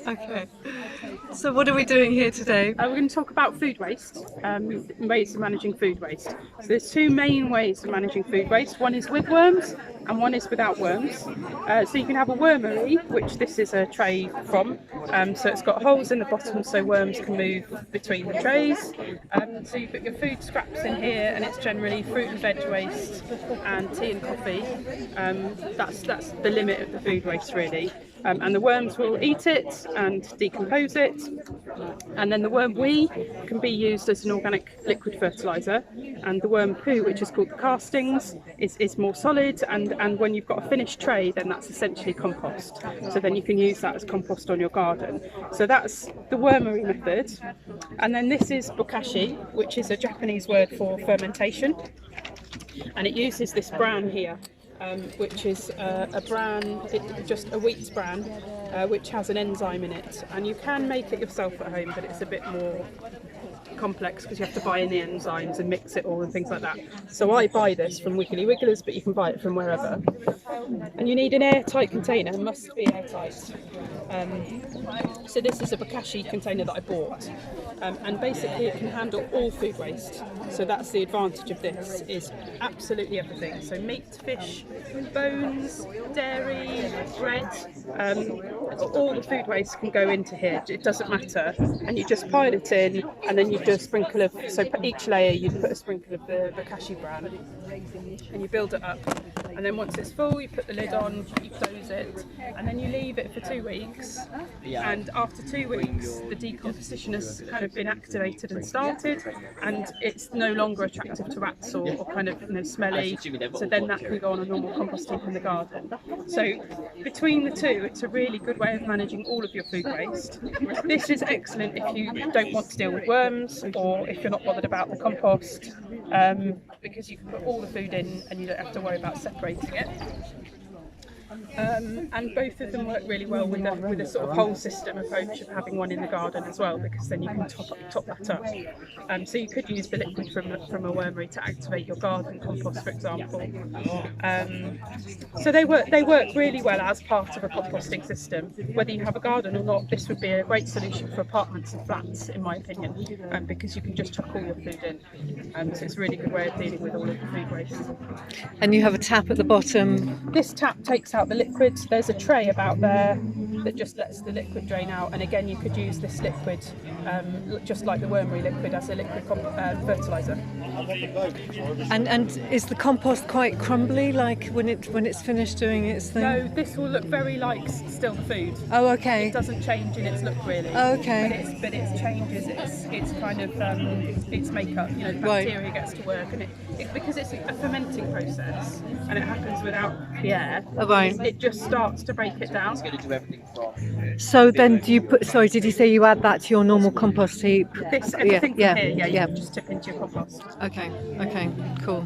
Okay. So what are we doing here today? We're going to talk about food waste, ways of managing food waste. So there's two main ways of managing food waste. One is with worms and one is without worms. So you can have a wormery, which this is a tray from. So it's got holes in the bottom so worms can move between the trays. So you put your food scraps in here, and it's generally fruit and veg waste and tea and coffee. That's the limit of the food waste really. And the worms will eat it and decompose it, and then the worm wee can be used as an organic liquid fertiliser, and the worm poo, which is called the castings, is more solid, and when you've got a finished tray, then that's essentially compost, so then you can use that as compost on your garden. So that's the wormery method. And then this is bokashi, which is a Japanese word for fermentation, and it uses this bran here, which is a bran, just a wheat bran, which has an enzyme in it, and you can make it yourself at home, but it's a bit more complex because you have to buy in the enzymes and mix it all and things like that. So I buy this from Wiggly Wigglers, but you can buy it from wherever. And you need an airtight container, must be airtight. So this is a bokashi container that I bought, and basically it can handle all food waste. So that's the advantage of this, is absolutely everything. So meat, fish, bones, dairy, bread, all the food waste can go into here. It doesn't matter, and you just pile it in, and then you do a sprinkle of, so for each layer you put a sprinkle of the bokashi bran, and you build it up, and then once it's full you put the lid on, you close it, and then you leave it for 2 weeks, and after 2 weeks the decomposition has kind of been activated and started, and it's no longer attractive to rats or kind of smelly, so then that can go on a normal compost heap in the garden. So between the two, it's a really good way of managing all of your food waste. This is excellent if you don't want to deal with worms, or if you're not bothered about the compost, because you can put all the food in and you don't have to worry about separating it. And both of them work really well with a sort of whole system approach of having one in the garden as well, because then you can top that up. So you could use the liquid from a wormery to activate your garden compost, for example. So they work really well as part of a composting system. Whether you have a garden or not, this would be a great solution for apartments and flats, in my opinion, because you can just chuck all your food in. So it's a really good way of dealing with all of the food waste. And you have a tap at the bottom. This tap takes out the liquid. There's a tray about there that just lets the liquid drain out, and again you could use this liquid, just like the wormery liquid, as a liquid fertiliser. And is the compost quite crumbly, like when it's finished doing its thing? No, this will look very like still the food. Oh, okay. It doesn't change in its look really. Oh, okay. But it changes its kind of its makeup. The bacteria gets to work, and it because it's a fermenting process and it happens without the air. Oh, right. It just starts to break it down. So then do you put, sorry, did you say you add that to your normal compost heap? Everything from here, you just tip into your compost. Okay, cool.